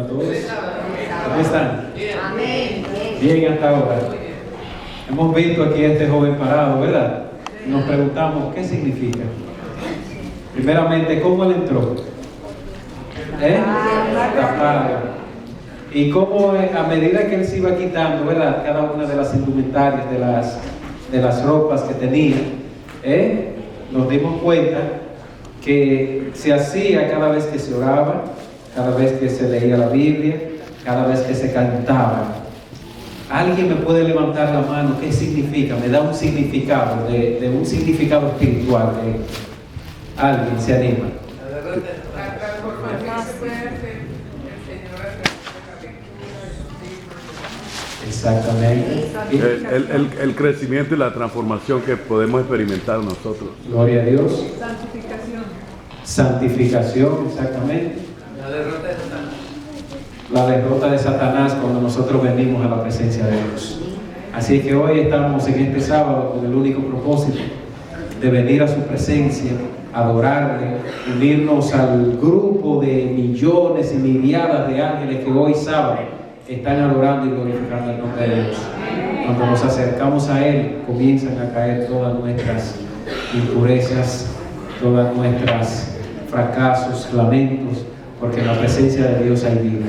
A todos. ¿Cómo están? Amén. Bien hasta ahora. Hemos visto aquí a este joven parado, ¿verdad? Nos preguntamos, ¿qué significa? Primeramente, ¿cómo él entró? La plaga. Y cómo a medida que él se iba quitando, ¿verdad? Cada una de las indumentarias, de las ropas que tenía, nos dimos cuenta que se hacía cada vez que se oraba, cada vez que se leía la Biblia, cada vez que se cantaba. ¿Alguien me puede levantar la mano? ¿Qué significa? Me da un significado, de un significado espiritual. ¿Alguien se anima? La transformación que puede hacer el Señor a través de la lectura. Exactamente. El crecimiento y la transformación que podemos experimentar nosotros. Gloria a Dios. Santificación. Santificación, exactamente. La derrota de Satanás. La derrota de Satanás cuando nosotros venimos a la presencia de Dios. Así que hoy estamos en este sábado con el único propósito de venir a su presencia, adorarle, unirnos al grupo de millones y miriadas de ángeles que hoy sábado están adorando y glorificando el nombre de Dios. Cuando nos acercamos a Él, comienzan a caer todas nuestras impurezas, todas nuestras fracasos, lamentos, porque en la presencia de Dios hay vida.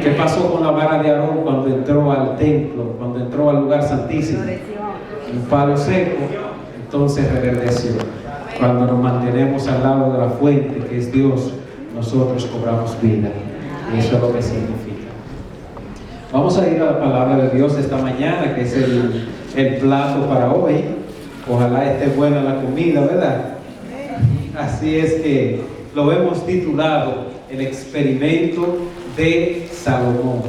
¿Qué pasó con la vara de Aarón cuando entró al templo, cuando entró al lugar santísimo? Un palo seco, entonces reverdeció. Cuando nos mantenemos al lado de la fuente, que es Dios, nosotros cobramos vida. Y eso es lo que significa. Vamos a ir a la palabra de Dios esta mañana, que es el plato para hoy. Ojalá esté buena la comida, ¿verdad? Así es que lo hemos titulado El experimento de Salomón.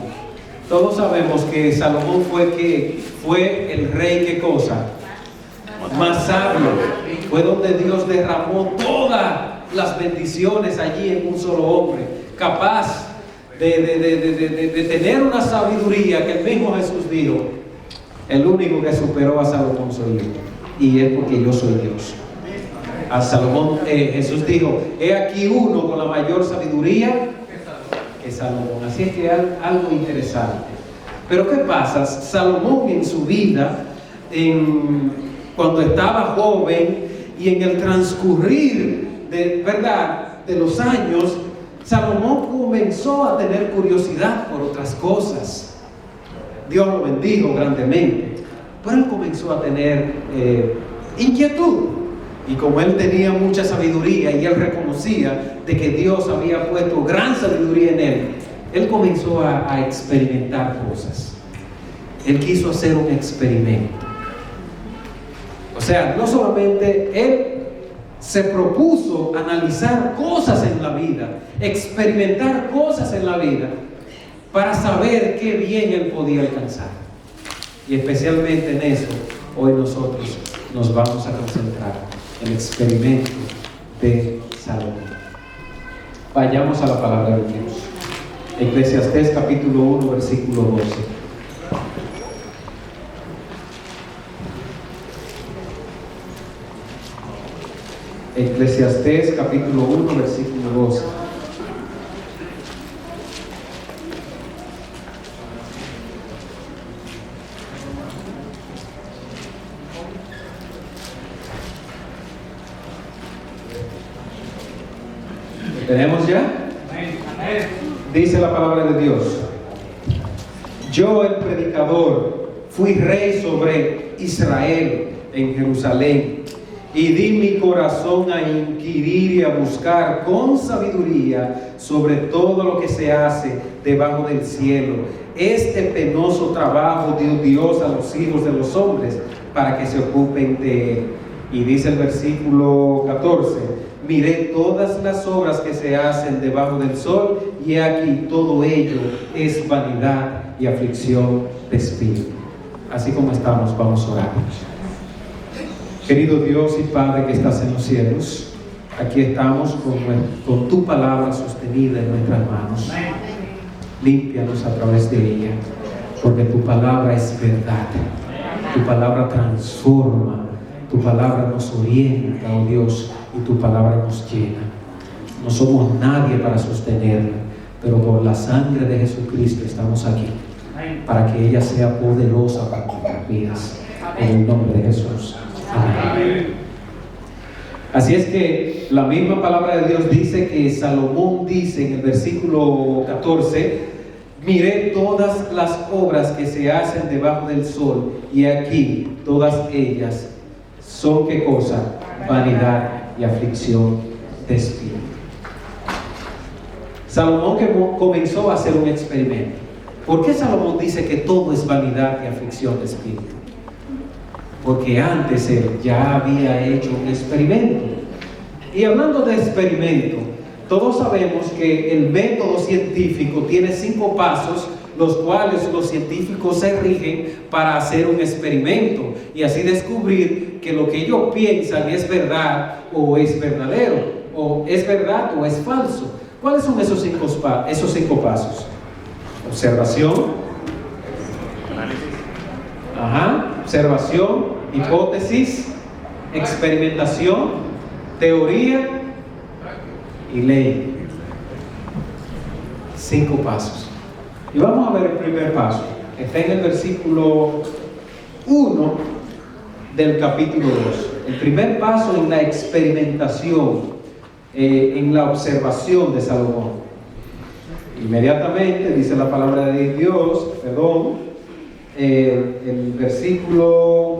Todos sabemos que Salomón fue el rey, ¿qué cosa? Más sabio. Fue donde Dios derramó todas las bendiciones allí en un solo hombre, capaz de tener una sabiduría que el mismo Jesús dijo: el único que superó a Salomón soy yo, y es porque yo soy Dios. A Salomón, Jesús dijo: he aquí uno con la mayor sabiduría que Salomón. Así es que algo interesante. Pero ¿qué pasa? Salomón en su vida, cuando estaba joven y en el transcurrir de los años, Salomón comenzó a tener curiosidad por otras cosas. Dios lo bendijo grandemente, pero él comenzó a tener inquietud. Y como él tenía mucha sabiduría y él reconocía de que Dios había puesto gran sabiduría en él comenzó a experimentar cosas. Él quiso hacer un experimento. O sea, no solamente él se propuso analizar cosas en la vida, experimentar cosas en la vida, para saber qué bien él podía alcanzar. Y especialmente en eso, hoy nosotros nos vamos a concentrar. El experimento de Salomón. Vayamos a la palabra de Dios. Eclesiastés capítulo 1, versículo 12. Eclesiastés capítulo 1, versículo 12. ¿Tenemos ya? Dice la palabra de Dios: yo, el predicador, fui rey sobre Israel en Jerusalén, y di mi corazón a inquirir y a buscar con sabiduría sobre todo lo que se hace debajo del cielo. Este penoso trabajo dio Dios a los hijos de los hombres para que se ocupen de él. Y dice el versículo 14: miré todas las obras que se hacen debajo del sol, y aquí todo ello es vanidad y aflicción de espíritu. Así como estamos, vamos a orar. Querido Dios y Padre que estás en los cielos, aquí estamos con tu palabra sostenida en nuestras manos. Límpianos a través de ella, porque tu palabra es verdad. Tu palabra transforma. Tu palabra nos orienta, oh Dios, y tu palabra nos llena. No somos nadie para sostenerla, pero por la sangre de Jesucristo estamos aquí, para que ella sea poderosa para nuestras vidas. En el nombre de Jesús. Amén. Así es que la misma palabra de Dios dice que Salomón dice en el versículo 14: miré todas las obras que se hacen debajo del sol, y aquí todas ellas son, ¿qué cosa? Vanidad y aflicción de espíritu. Salomón comenzó a hacer un experimento. ¿Por qué Salomón dice que todo es vanidad y aflicción de espíritu? Porque antes él ya había hecho un experimento. Y hablando de experimento, todos sabemos que el método científico tiene 5 pasos, los cuales los científicos se rigen para hacer un experimento y así descubrir que lo que ellos piensan es verdad o es verdadero, o es verdad o es falso. ¿Cuáles son esos 5 pasos? Observación, observación, hipótesis, experimentación, teoría y ley. 5 pasos. Y vamos a ver el primer paso. Está en el versículo 1 del capítulo 2. El primer paso en la experimentación, en la observación de Salomón. Inmediatamente dice la palabra de Dios, el versículo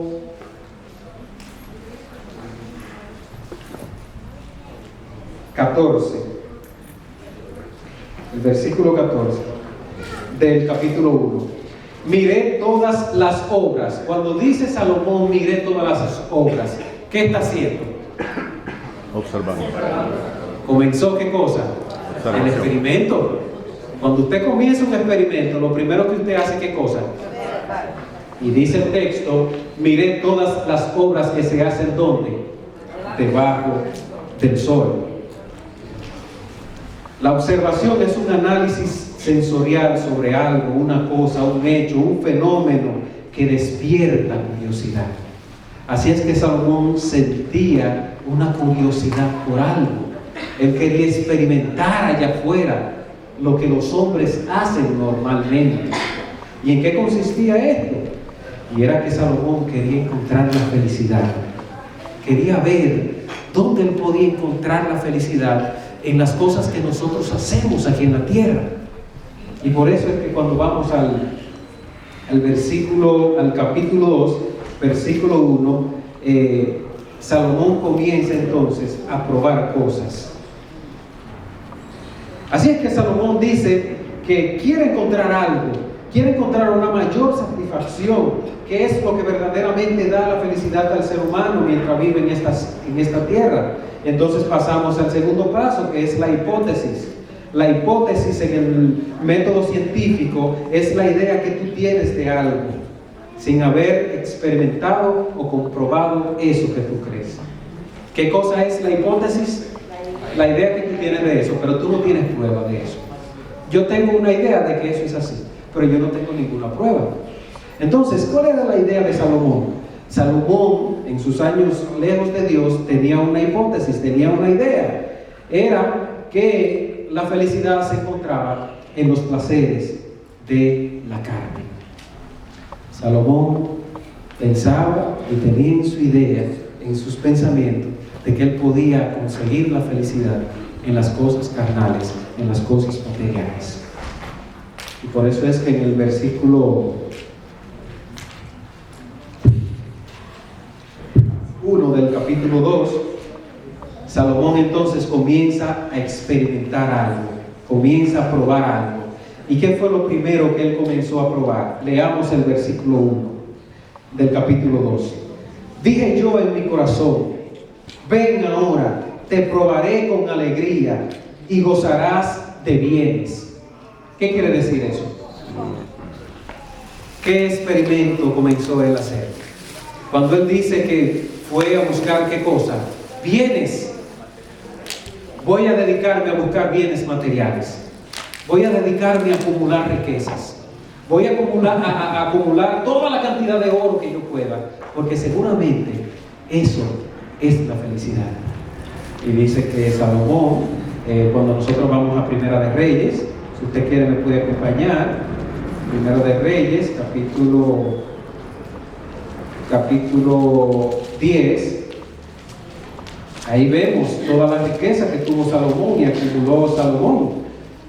14. El versículo 14 del capítulo 1. Miré todas las obras. Cuando dice Salomón, miré todas las obras, ¿qué está haciendo? Observando. ¿Comenzó qué cosa? El experimento. Cuando usted comienza un experimento, lo primero que usted hace, ¿qué cosa? Y dice el texto: miré todas las obras que se hacen, ¿dónde? Debajo del sol. La observación es un análisis sensorial sobre algo, una cosa, un hecho, un fenómeno que despierta curiosidad. Así es que Salomón sentía una curiosidad por algo. Él quería experimentar allá afuera lo que los hombres hacen normalmente. ¿Y en qué consistía esto? Y era que Salomón quería encontrar la felicidad. Quería ver dónde él podía encontrar la felicidad en las cosas que nosotros hacemos aquí en la tierra. Y por eso es que cuando vamos al capítulo 2, versículo 1, Salomón comienza entonces a probar cosas. Así es que Salomón dice que quiere encontrar algo, quiere encontrar una mayor satisfacción, que es lo que verdaderamente da la felicidad al ser humano mientras vive en esta tierra. Entonces pasamos al segundo paso, que es la hipótesis. La hipótesis en el método científico es la idea que tú tienes de algo, sin haber experimentado o comprobado eso que tú crees. ¿Qué cosa es la hipótesis? La idea que tú tienes de eso, pero tú no tienes prueba de eso. Yo tengo una idea de que eso es así, pero yo no tengo ninguna prueba. Entonces, ¿cuál era la idea de Salomón? Salomón, en sus años lejos de Dios, tenía una hipótesis, tenía una idea. Era que la felicidad se encontraba en los placeres de la carne. Salomón pensaba y tenía en su idea, en sus pensamientos, de que él podía conseguir la felicidad en las cosas carnales, en las cosas materiales. Y por eso es que en el versículo 1 del capítulo 2, Salomón entonces comienza a experimentar algo, comienza a probar algo. ¿Y qué fue lo primero que él comenzó a probar? Leamos el versículo 1 del capítulo 2. Dije yo en mi corazón: ven ahora, te probaré con alegría y gozarás de bienes. ¿Qué quiere decir eso? ¿Qué experimento comenzó él a hacer? Cuando él dice que fue a buscar, ¿qué cosa? Bienes. Voy a dedicarme a buscar bienes materiales. Voy a dedicarme a acumular riquezas. Voy a acumular toda la cantidad de oro que yo pueda, porque seguramente eso es la felicidad. Y dice que Salomón, cuando nosotros vamos a Primera de Reyes, Si usted quiere me puede acompañar. Primero de Reyes, capítulo 10. Ahí vemos toda la riqueza que tuvo Salomón y acumuló Salomón.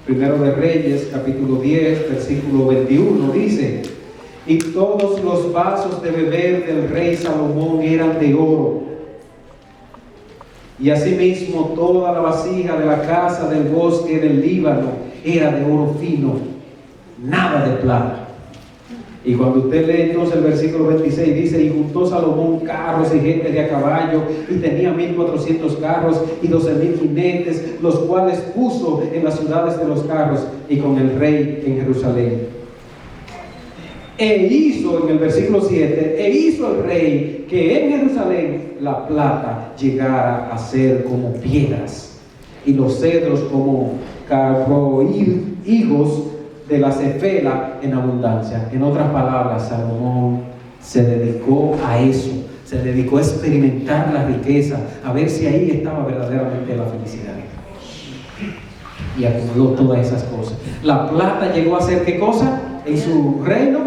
Primero de Reyes, capítulo 10, versículo 21, dice: y todos los vasos de beber del rey Salomón eran de oro, y asimismo toda la vasija de la casa del bosque del Líbano era de oro fino, nada de plata. Y cuando usted lee entonces el versículo 26, dice: y juntó Salomón carros y gente de a caballo, y tenía 1400 carros y 12,000 jinetes, los cuales puso en las ciudades de los carros y con el rey en Jerusalén. E hizo, en el versículo 7, e hizo el rey que en Jerusalén la plata llegara a ser como piedras, y los cedros como higos de la cefela en abundancia. En otras palabras, Salomón se dedicó a eso, se dedicó a experimentar la riqueza, a ver si ahí estaba verdaderamente la felicidad. Y acumuló todas esas cosas. La plata llegó a ser, ¿qué cosa? En su reino,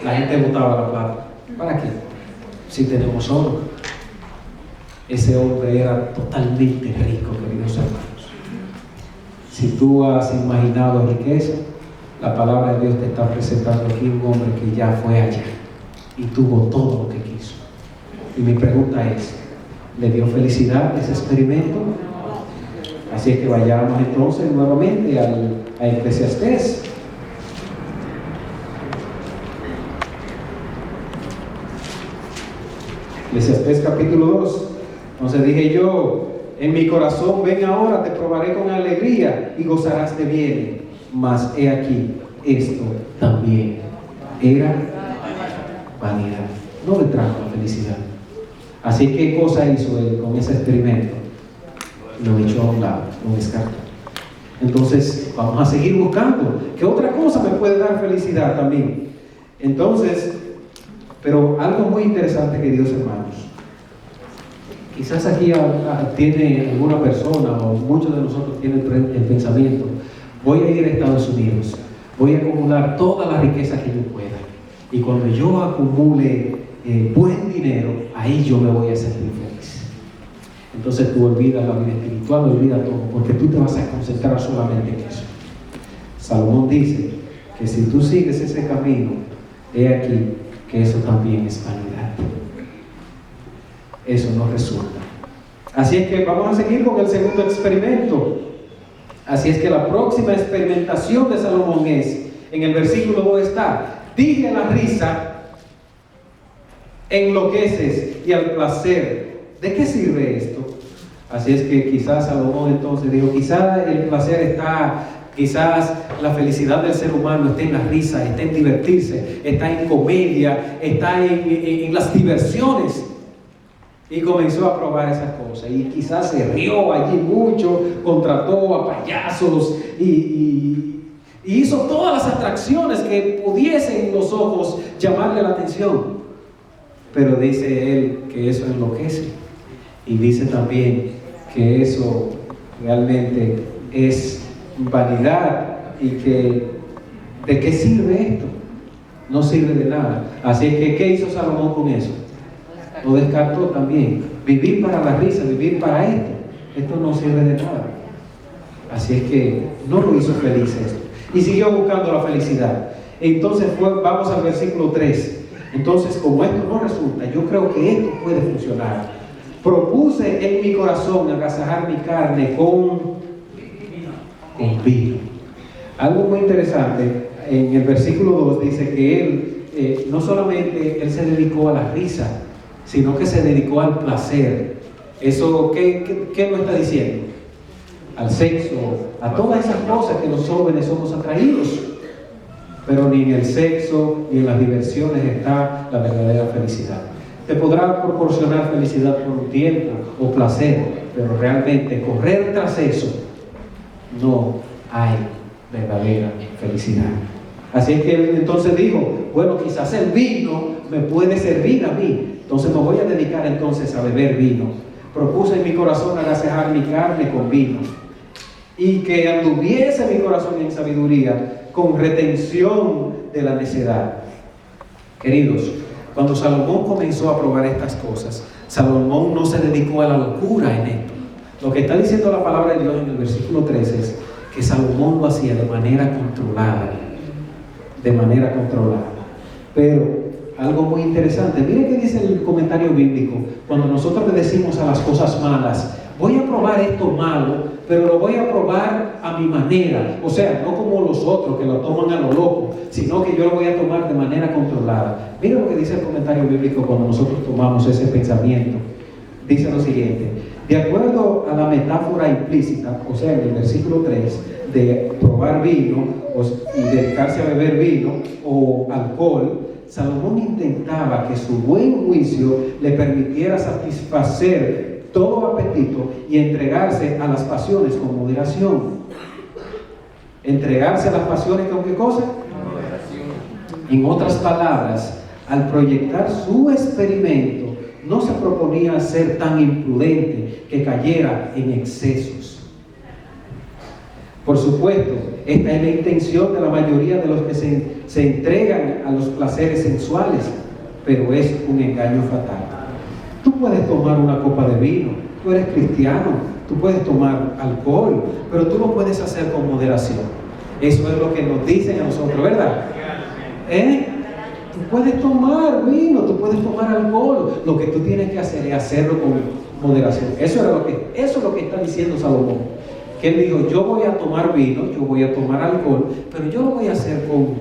la gente botaba la plata. ¿Para qué? Si tenemos oro. Ese hombre era totalmente rico, queridos hermanos. Si tú has imaginado riqueza, la palabra de Dios te está presentando aquí un hombre que ya fue allá y tuvo todo lo que quiso. Y mi pregunta es, ¿le dio felicidad ese experimento? Así es que vayamos entonces nuevamente a Eclesiastés. Eclesiastés capítulo 2. Entonces dije yo: en mi corazón, ven ahora, te probaré con alegría y gozarás de bien. Mas he aquí, esto también era vanidad. No le trajo la felicidad. Así que, ¿qué cosa hizo él con ese experimento? Lo echó a un lado, lo descartó. Entonces, vamos a seguir buscando. ¿Qué otra cosa me puede dar felicidad también? Entonces, pero algo muy interesante, queridos hermanos. Quizás aquí tiene alguna persona o muchos de nosotros tienen el pensamiento: voy a ir a Estados Unidos, voy a acumular toda la riqueza que yo pueda, y cuando yo acumule buen dinero, ahí yo me voy a sentir feliz. Entonces tú olvidas la vida espiritual, olvidas todo, porque tú te vas a concentrar solamente en eso. Salomón dice que si tú sigues ese camino, he aquí que eso también es vanidad. Eso no resulta. Así es que vamos a seguir con el segundo experimento. Así es que la próxima experimentación de Salomón es, en el versículo 2 está: dije a la risa, enloqueces, y al placer, ¿de qué sirve esto? Así es que quizás Salomón entonces dijo: quizás el placer está, quizás la felicidad del ser humano está en la risa, está en divertirse, está en comedia, está en las diversiones. Y comenzó a probar esas cosas, y quizás se rió allí mucho, contrató a payasos y hizo todas las atracciones que pudiesen los ojos llamarle la atención. Pero dice él que eso enloquece, y dice también que eso realmente es vanidad, y que ¿de qué sirve esto? No sirve de nada. Así que, ¿qué hizo Salomón con eso? Lo descartó también. Vivir para la risa, vivir para esto no sirve de nada. Así es que no lo hizo feliz esto, y siguió buscando la felicidad. Entonces vamos al versículo 3. Entonces, como esto no resulta, yo creo que esto puede funcionar. Propuse en mi corazón agasajar mi carne con vino. Algo muy interesante, en el versículo 2 dice que él, no solamente él se dedicó a la risa, sino que se dedicó al placer. Eso, ¿qué nos está diciendo? Al sexo, a todas esas cosas que los jóvenes somos atraídos. Pero ni en el sexo ni en las diversiones está la verdadera felicidad. Te podrá proporcionar felicidad por un tiempo o placer, pero realmente correr tras eso, no hay verdadera felicidad. Así es que él entonces dijo: bueno, quizás el vino me puede servir a mí, entonces me voy a dedicar entonces a beber vino. Propuse en mi corazón agasajar mi carne con vino. y que anduviese mi corazón en sabiduría, con retención de la necedad. Queridos, cuando Salomón comenzó a probar estas cosas, Salomón no se dedicó a la locura en esto. Lo que está diciendo la palabra de Dios en el versículo 13 es que Salomón lo hacía de manera controlada. De manera controlada. Pero algo muy interesante, mire qué dice el comentario bíblico. Cuando nosotros le decimos a las cosas malas, voy a probar esto malo, pero lo voy a probar a mi manera. O sea, no como los otros que lo toman a lo loco, sino que yo lo voy a tomar de manera controlada. Mire lo que dice el comentario bíblico cuando nosotros tomamos ese pensamiento. Dice lo siguiente: de acuerdo a la metáfora implícita, o sea, en el versículo 3, de probar vino y dedicarse a beber vino o alcohol, Salomón intentaba que su buen juicio le permitiera satisfacer todo apetito y entregarse a las pasiones con moderación. ¿Entregarse a las pasiones con qué cosa? En otras palabras, al proyectar su experimento, no se proponía ser tan imprudente que cayera en excesos. Por supuesto, esta es la intención de la mayoría de los que se entregan a los placeres sensuales, pero es un engaño fatal. Tú puedes tomar una copa de vino, tú eres cristiano, tú puedes tomar alcohol, pero tú lo puedes hacer con moderación. Eso es lo que nos dicen a nosotros, ¿verdad? Tú puedes tomar vino, tú puedes tomar alcohol. Lo que tú tienes que hacer es hacerlo con moderación. Eso es lo que está diciendo Salomón. Que él dijo, yo voy a tomar vino, yo voy a tomar alcohol, pero yo lo voy a hacer con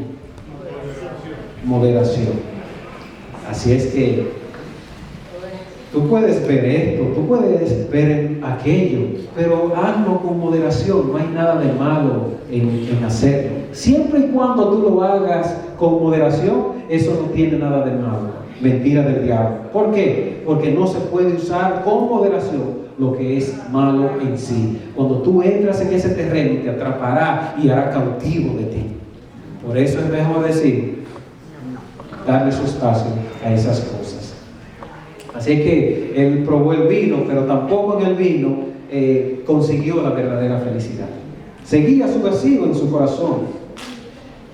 moderación. Así es que tú puedes ver esto, tú puedes ver aquello, pero hazlo con moderación. No hay nada de malo en hacerlo. Siempre y cuando tú lo hagas con moderación, eso no tiene nada de malo. Mentira del diablo. ¿Por qué? Porque no se puede usar con moderación lo que es malo en sí. Cuando tú entras en ese terreno, te atrapará y hará cautivo de ti. Por eso es mejor decir, darle su espacio a esas cosas. Así que él probó el vino, pero tampoco en el vino consiguió la verdadera felicidad. Seguía su vacío en su corazón.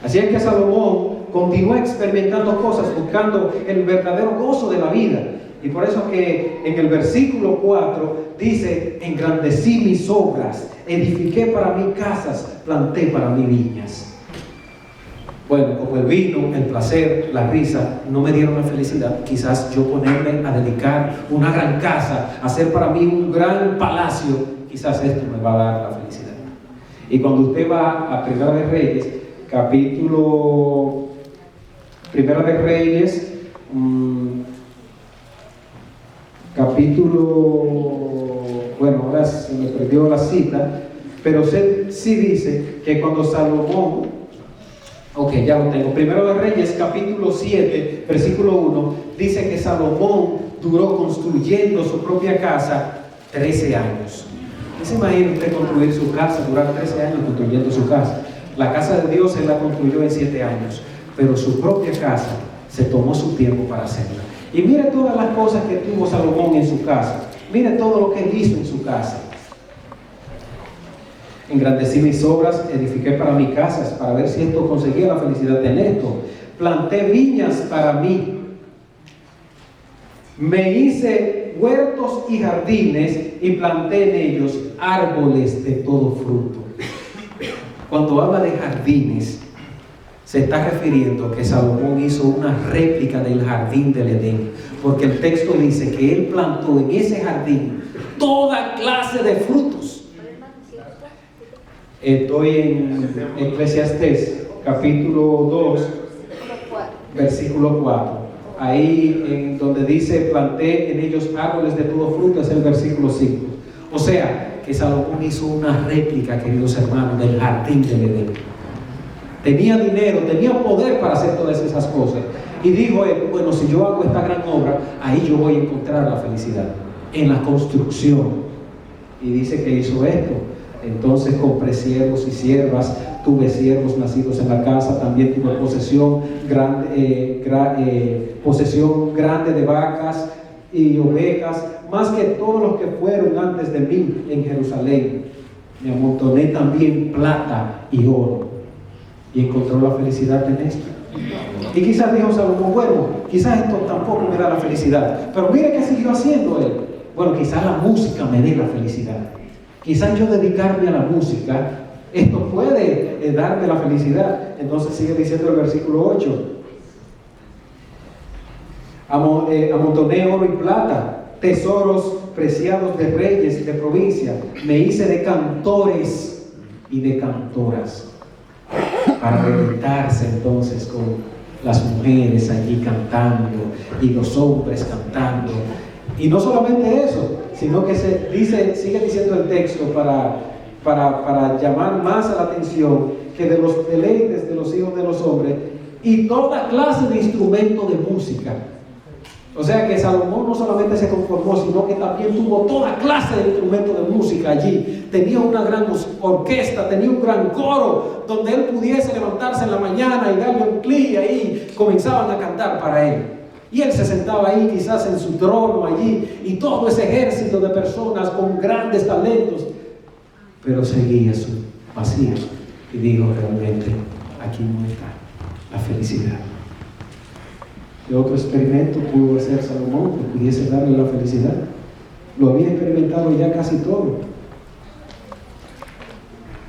Así es que Salomón continuó experimentando cosas, buscando el verdadero gozo de la vida. Y por eso que en el versículo 4 dice, engrandecí mis obras, edifiqué para mí casas, planté para mí viñas. Bueno, como el vino, el placer, la risa no me dieron la felicidad, quizás yo ponerme a dedicar una gran casa, hacer para mí un gran palacio, quizás esto me va a dar la felicidad. Y cuando usted va a Primera de Reyes, Primera de Reyes, bueno, ahora se me perdió la cita, pero sí dice que cuando Salomón, ya lo tengo, Primero de Reyes, capítulo 7, versículo 1, dice que Salomón duró construyendo su propia casa 13 años. ¿Qué se imagina usted construir su casa, durar 13 años construyendo su casa? La casa de Dios él la construyó en 7 años, pero su propia casa se tomó su tiempo para hacerla. Y mire todas las cosas que tuvo Salomón en su casa. Mire todo lo que él hizo en su casa. Engrandecí mis obras, edifiqué para mí casas, para ver si esto conseguía la felicidad en esto. Planté viñas para mí. Me hice huertos y jardines y planté en ellos árboles de todo fruto. Cuando habla de jardines, se está refiriendo que Salomón hizo una réplica del jardín del Edén, porque el texto dice que él plantó en ese jardín toda clase de frutos. Estoy en Eclesiastés, capítulo 2, versículo 4. Ahí en donde dice, planté en ellos árboles de todo fruto, es el versículo 5. O sea, que Salomón hizo una réplica, queridos hermanos, del jardín del Edén. Tenía dinero, tenía poder para hacer todas esas cosas. Y dijo él, bueno, si yo hago esta gran obra, ahí yo voy a encontrar la felicidad, en la construcción. Y dice que hizo esto. Entonces compré siervos y siervas, tuve siervos nacidos en la casa, también tuve posesión grande de vacas y ovejas, más que todos los que fueron antes de mí en Jerusalén. me amontoné también plata y oro. Y encontró la felicidad en esto. Y quizás dijo Salomón, bueno, quizás esto tampoco me da la felicidad. Pero mire qué siguió haciendo él. Bueno, quizás la música me dé la felicidad. Quizás yo dedicarme a la música, esto puede darme la felicidad. Entonces sigue diciendo el versículo 8. Amontoné oro y plata, tesoros preciados de reyes de provincia. Me hice de cantores y de cantoras, para deleitarse entonces con las mujeres allí cantando y los hombres cantando. Y no solamente eso, sino que sigue diciendo el texto para llamar más a la atención que de los deleites de los hijos de los hombres y toda clase de instrumento de música. O sea que Salomón no solamente se conformó, sino que también tuvo toda clase de instrumentos de música allí. Tenía una gran orquesta, tenía un gran coro, donde él pudiese levantarse en la mañana y darle un clic y ahí comenzaban a cantar para él. Y él se sentaba ahí quizás en su trono allí, y todo ese ejército de personas con grandes talentos, pero seguía su vacío y dijo, realmente aquí no está la felicidad. ¿Qué otro experimento pudo hacer Salomón que pudiese darle la felicidad? Lo había experimentado ya casi todo.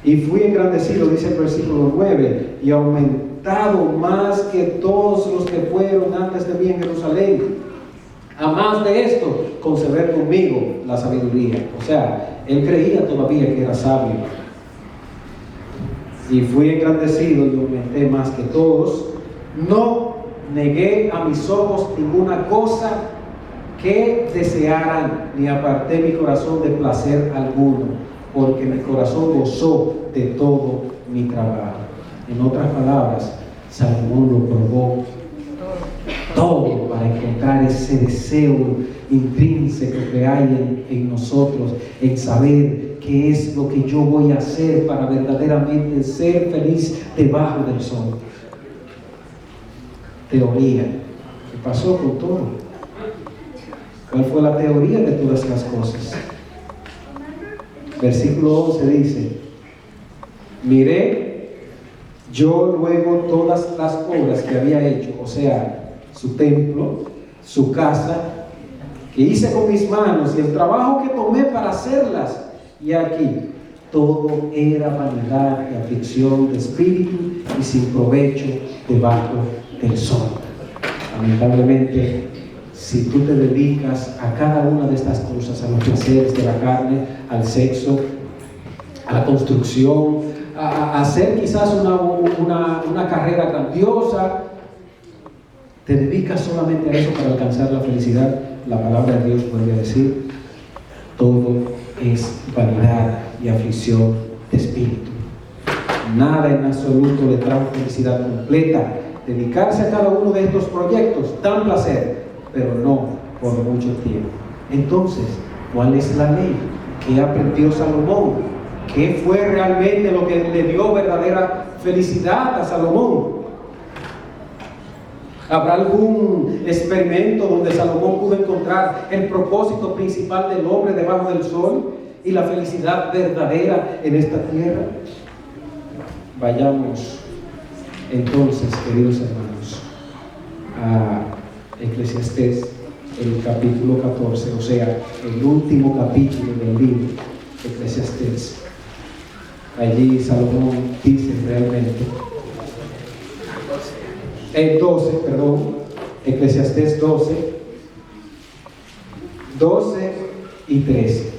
Y fui engrandecido, dice el versículo 9, y aumentado más que todos los que fueron antes de mí en Jerusalén. A más de esto, conceder conmigo la sabiduría. O sea, él creía todavía que era sabio. Y fui engrandecido y aumenté más que todos. No negué a mis ojos ninguna cosa que desearan, ni aparté mi corazón de placer alguno, porque mi corazón gozó de todo mi trabajo. En otras palabras, Salomón lo probó todo para encontrar ese deseo intrínseco que hay en nosotros, en saber qué es lo que yo voy a hacer para verdaderamente ser feliz debajo del sol. Teoría. ¿Qué pasó con todo? ¿Cuál fue la teoría de todas las cosas? Versículo 11 dice, miré yo luego todas las obras que había hecho, o sea, su templo, su casa, que hice con mis manos y el trabajo que tomé para hacerlas, y aquí todo era vanidad y aflicción de espíritu y sin provecho debajo del sol. Lamentablemente, si tú te dedicas a cada una de estas cosas, a los placeres de la carne, al sexo, a la construcción, a hacer quizás una carrera grandiosa, te dedicas solamente a eso para alcanzar la felicidad, la palabra de Dios vuelve a decir, todo es vanidad y aflicción de espíritu. Nada en absoluto le trae felicidad completa. Dedicarse a cada uno de estos proyectos dan placer, pero no por mucho tiempo. Entonces, ¿cuál es la ley? ¿Qué aprendió Salomón? ¿Qué fue realmente lo que le dio verdadera felicidad a Salomón? ¿Habrá algún experimento donde Salomón pudo encontrar el propósito principal del hombre debajo del sol y la felicidad verdadera en esta tierra? Vayamos entonces, queridos hermanos, a Eclesiastés, el capítulo 14, o sea, el último capítulo del libro de Eclesiastés. Allí Salomón dice realmente, Eclesiastés 12 y 13.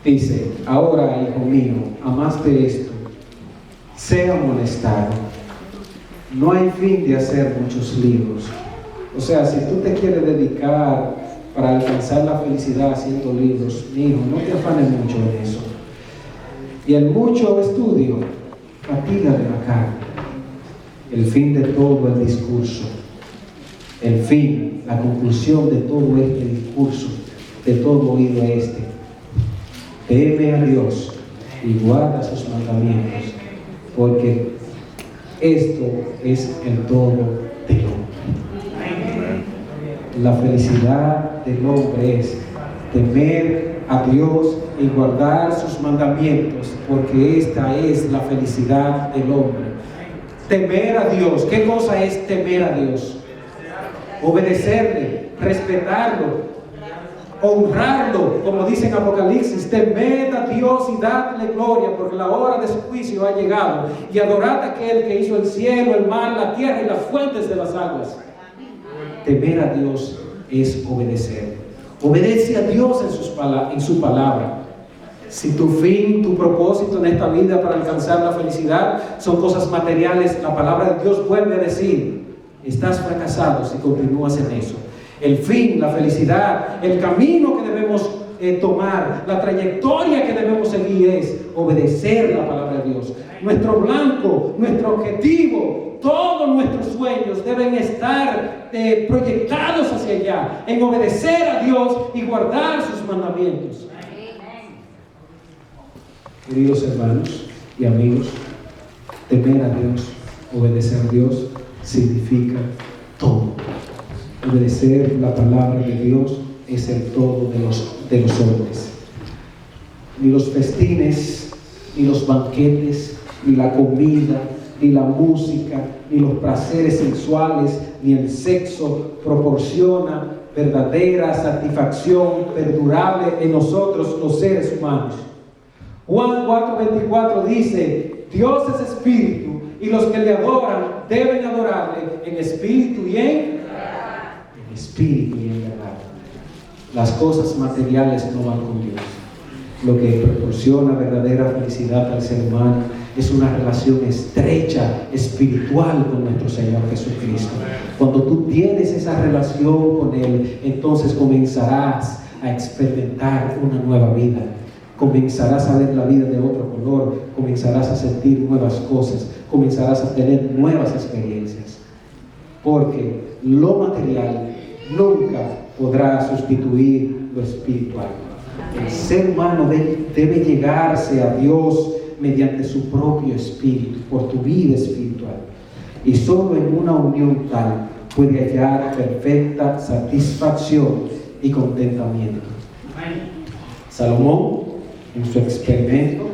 Dice, ahora, hijo mío, amaste esto, sé amonestado. No hay fin de hacer muchos libros. O sea, si tú te quieres dedicar para alcanzar la felicidad haciendo libros, mi hijo, no te afanes mucho en eso. Y el mucho estudio, fatiga de la carne. El fin de todo el discurso, el fin, la conclusión de todo este discurso, de todo oído este. Teme a Dios y guarda sus mandamientos, porque esto es el todo del hombre. La felicidad del hombre es temer a Dios y guardar sus mandamientos, porque esta es la felicidad del hombre. Temer a Dios. ¿Qué cosa es temer a Dios? Obedecerle, respetarlo, honrarlo, como dice en Apocalipsis: temed a Dios y dadle gloria, porque la hora de su juicio ha llegado, y adorad a aquel que hizo el cielo, el mar, la tierra y las fuentes de las aguas. Temer a Dios es obedecer. Obedece a Dios en su palabra. Si tu fin, tu propósito en esta vida para alcanzar la felicidad son cosas materiales, la palabra de Dios vuelve a decir: estás fracasado si continúas en eso. El fin, la felicidad, el camino que debemos tomar, la trayectoria que debemos seguir es obedecer la palabra de Dios. Nuestro blanco, nuestro objetivo, todos nuestros sueños deben estar proyectados hacia allá, en obedecer a Dios y guardar sus mandamientos. Queridos hermanos y amigos, temer a Dios, obedecer a Dios significa todo. Obedecer la palabra de Dios es el todo de los hombres. Ni los festines, ni los banquetes, ni la comida, ni la música, ni los placeres sexuales, ni el sexo proporciona verdadera satisfacción perdurable en nosotros los seres humanos. Juan 4:24 dice: Dios es espíritu, y los que le adoran deben adorarle en espíritu y en verdad. Las cosas materiales no van con Dios. Lo que proporciona verdadera felicidad al ser humano es una relación estrecha, espiritual con nuestro Señor Jesucristo. Cuando tú tienes esa relación con Él, entonces comenzarás a experimentar una nueva vida. Comenzarás a ver la vida de otro color, comenzarás a sentir nuevas cosas, comenzarás a tener nuevas experiencias. Porque lo material nunca podrá sustituir lo espiritual. El ser humano debe llegarse a Dios mediante su propio espíritu, por tu vida espiritual. Y solo en una unión tal puede hallar perfecta satisfacción y contentamiento. Salomón, en su experimento,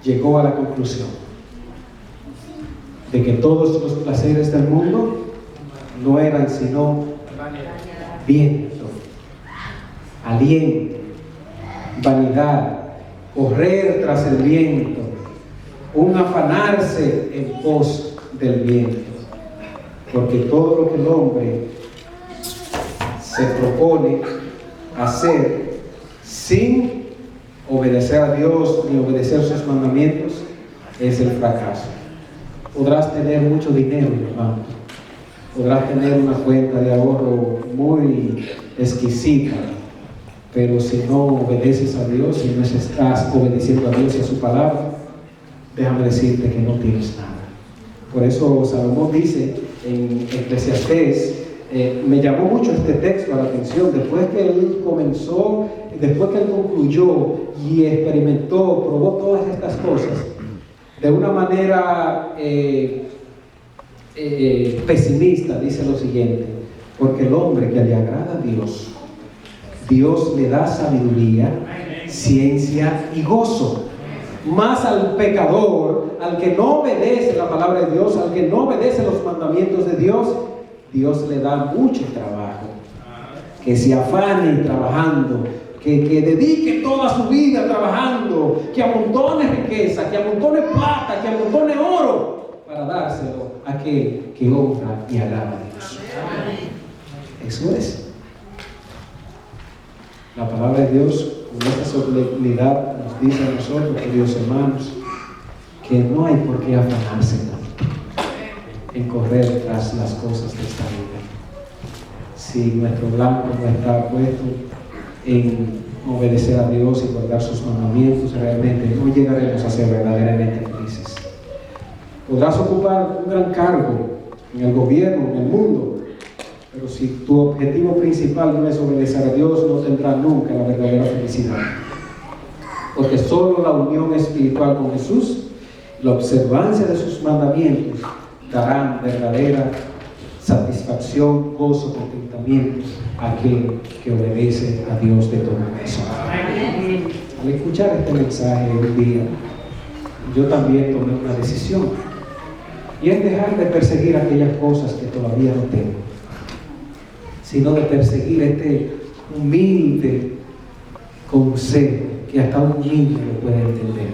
llegó a la conclusión de que todos los placeres del mundo no eran sino viento, aliento, vanidad, correr tras el viento, un afanarse en pos del viento. Porque todo lo que el hombre se propone hacer sin obedecer a Dios ni obedecer sus mandamientos es el fracaso. Podrás tener mucho dinero en el banco, podrás tener una cuenta de ahorro muy exquisita, pero si no obedeces a Dios, si no estás obedeciendo a Dios y a su palabra, déjame decirte que no tienes nada. Por eso Salomón dice en Eclesiastés, me llamó mucho este texto a la atención, después que él concluyó y experimentó, probó todas estas cosas, de una manera pesimista, dice lo siguiente: porque el hombre que le agrada a Dios, Dios le da sabiduría, ciencia y gozo. Más al pecador, al que no obedece la palabra de Dios, al que no obedece los mandamientos de Dios, Dios le da mucho trabajo. Que se afane trabajando, que dedique toda su vida trabajando, que amontone riqueza, que amontone plata, que amontone oro, para dárselo a aquel que honra y alaba a Dios. Eso es. La palabra de Dios, con esta solemnidad, nos dice a nosotros, queridos hermanos, que no hay por qué afanarse tanto en correr tras las cosas de esta vida. Si nuestro blanco no está puesto en obedecer a Dios y guardar sus mandamientos, realmente no llegaremos a ser verdaderamente felices. Podrás ocupar un gran cargo en el gobierno, en el mundo, pero si tu objetivo principal no es obedecer a Dios, no tendrás nunca la verdadera felicidad. Porque solo la unión espiritual con Jesús, la observancia de sus mandamientos, darán verdadera satisfacción, gozo, contentamiento aquel que obedece a Dios de todo corazón. Al escuchar este mensaje un día, yo también tomé una decisión, y es dejar de perseguir aquellas cosas que todavía no tengo, sino de perseguir este humilde consejo que hasta un niño lo puede entender.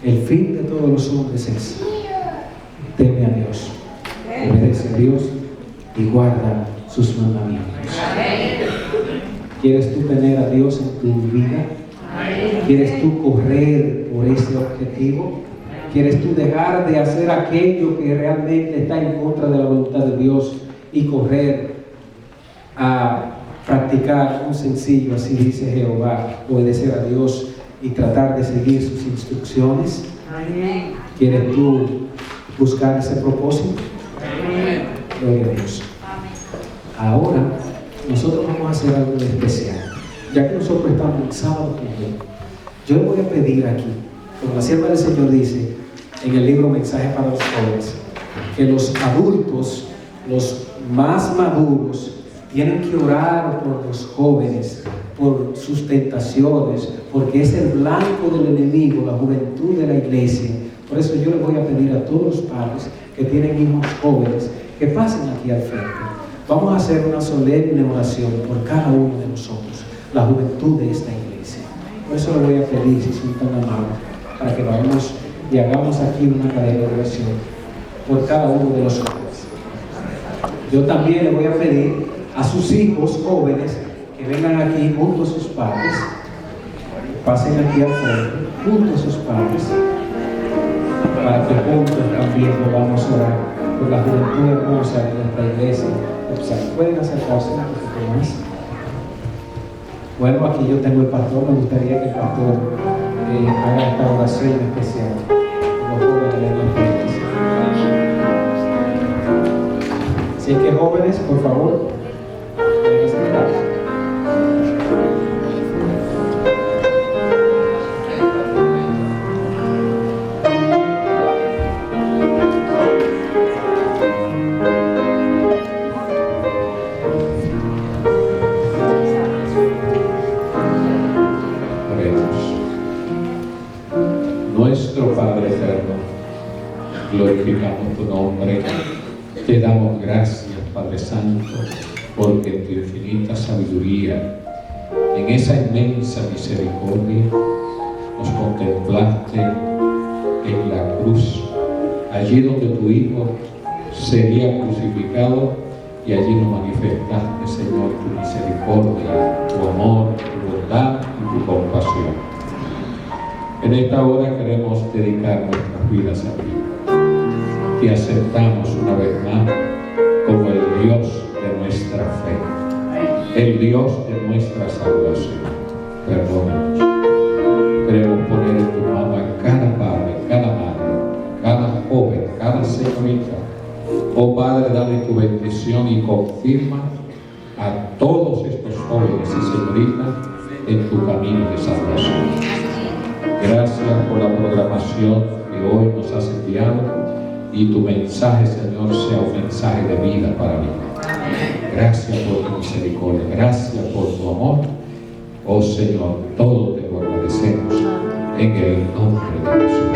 El fin de todos los hombres es: teme a Dios, obedece a Dios y guarda sus mandamientos. ¿Quieres tú tener a Dios en tu vida? ¿Quieres tú correr por ese objetivo? ¿Quieres tú dejar de hacer aquello que realmente está en contra de la voluntad de Dios y correr a practicar un sencillo, así dice Jehová, obedecer a Dios y tratar de seguir sus instrucciones? ¿Quieres tú buscar ese propósito? Gloria a Dios. Ahora nosotros vamos a hacer algo especial. Ya que nosotros estamos en sábado común, yo le voy a pedir aquí, como la sierva del Señor dice en el libro Mensaje para los Jóvenes, que los adultos, los más maduros, tienen que orar por los jóvenes, por sus tentaciones, porque es el blanco del enemigo, la juventud de la iglesia. Por eso yo le voy a pedir a todos los padres que tienen hijos jóvenes que pasen aquí al frente. Vamos a hacer una solemne oración por cada uno de nosotros, la juventud de esta iglesia. Por eso le voy a pedir, si son tan amables, para que vayamos y hagamos aquí una cadena de oración por cada uno de los jóvenes. Yo también le voy a pedir a sus hijos jóvenes que vengan aquí junto a sus padres, pasen aquí al frente, junto a sus padres, para que juntos también podamos orar por la juventud hermosa de nuestra iglesia. O sea, pueden acercarse un poquito más. Bueno, aquí yo tengo el pastor, me gustaría que el pastor haga esta oración especial por los jóvenes de nuestra iglesia. Así que jóvenes, por favor, pueden acercarse. Nuestro Padre eterno, glorificamos tu nombre, te damos gracias, Padre Santo, porque en tu infinita sabiduría, en esa inmensa misericordia, nos contemplaste en la cruz, allí donde tu Hijo sería crucificado, y allí nos manifestaste, Señor, tu misericordia, tu amor, tu bondad y tu compasión. En esta hora queremos dedicar nuestras vidas a ti. Te aceptamos una vez más como el Dios de nuestra fe, el Dios de nuestra salvación. Perdónanos. Queremos poner en tu mano a cada padre, cada madre, cada joven, cada señorita. Oh Padre, dale tu bendición y confirma a todos estos jóvenes y señoritas en tu camino de salvación. Gracias por la programación que hoy nos has enviado, y tu mensaje, Señor, sea un mensaje de vida para mí. Gracias por tu misericordia, gracias por tu amor. Oh Señor, todo te lo agradecemos en el nombre de Jesús.